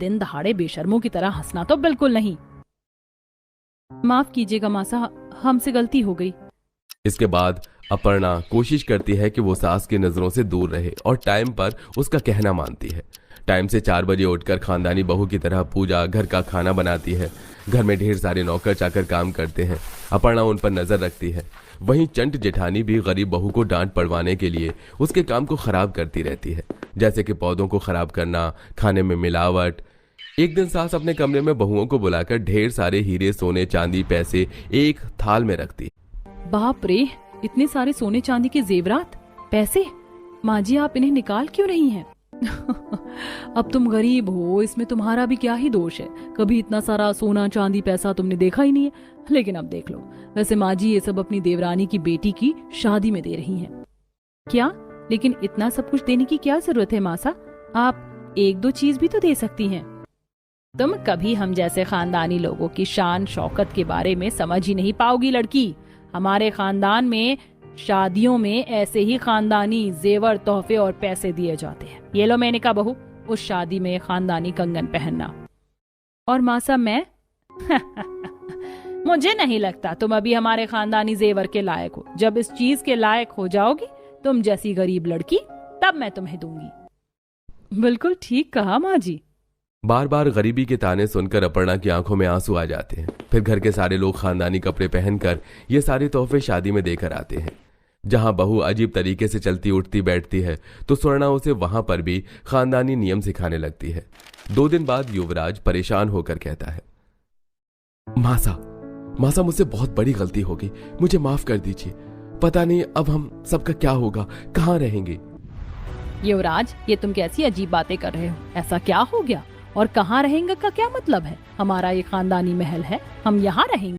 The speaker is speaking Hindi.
दिन दहाड़े बेशर्मों की तरह हंसना तो बिल्कुल नहीं। माफ कीजिएगा मासा, हमसे गलती हो गई। इसके बाद अपर्णा कोशिश करती है कि वो सास की नजरों से दूर रहे और टाइम पर उसका कहना मानती है। टाइम से 4 बजे उठकर खानदानी बहू की तरह पूजा, घर का खाना बनाती है। घर में ढेर सारे नौकर चाकर काम करते हैं। अपर्णा उन पर नजर रखती है। वहीं चंट जेठानी भी गरीब बहू को डांट पड़वाने के लिए उसके काम को खराब करती रहती है, जैसे कि पौधों को खराब करना, खाने में मिलावट। एक दिन सास अपने कमरे में बहुओं को बुलाकर ढेर सारे हीरे, सोने, चांदी, पैसे एक थाल में रखती। बाप रे, इतने सारे सोने चांदी के जेवरात, पैसे! माँ जी, आप इन्हें निकाल क्यों रही हैं? अब तुम गरीब हो, इसमें तुम्हारा भी क्या ही दोष है। कभी इतना सारा सोना चांदी पैसा तुमने देखा ही नहीं है, लेकिन अब देख लो। वैसे माँ जी ये सब अपनी देवरानी की बेटी की शादी में दे रही हैं। क्या? लेकिन इतना सब कुछ देने की क्या जरूरत है मासा? आप 1-2 चीज भी तो दे सकती हैं। तुम कभी हम जैसे खानदानी लोगों की शान शौकत के बारे में समझ ही नहीं पाओगी लड़की। हमारे खानदान में शादियों में ऐसे ही खानदानी जेवर, तोहफे और पैसे दिए जाते हैं। ये लो मैंने कहा बहू, उस शादी में खानदानी कंगन पहनना। और मासा मैं मुझे नहीं लगता तुम अभी हमारे खानदानी जेवर के लायक हो। जब इस चीज के लायक हो जाओगी, तुम जैसी गरीब लड़की, तब मैं तुम्हें दूंगी। बिल्कुल ठीक कहा माँ जी। बार बार गरीबी के ताने सुनकर अपर्णा की आंखों में आंसू आ जाते हैं। फिर घर के सारे लोग खानदानी कपड़े पहनकर ये सारे तोहफे शादी में देकर आते हैं। जहां बहू अजीब तरीके से चलती उठती बैठती है, तो स्वर्णा उसे वहां पर भी खानदानी नियम सिखाने लगती है। 2 दिन बाद युवराज परेशान होकर कहता है, मासा मुझसे बहुत बड़ी गलती हो गई, मुझे माफ कर दीजिए। पता नहीं अब हम सबका क्या होगा, कहाँ रहेंगे। युवराज, ये तुम कैसी अजीब बातें कर रहे हो? ऐसा क्या हो गया? और कहाँ रहेंगे का क्या मतलब है? हमारा ये खानदानी महल है, हम यहाँ रहेंगे।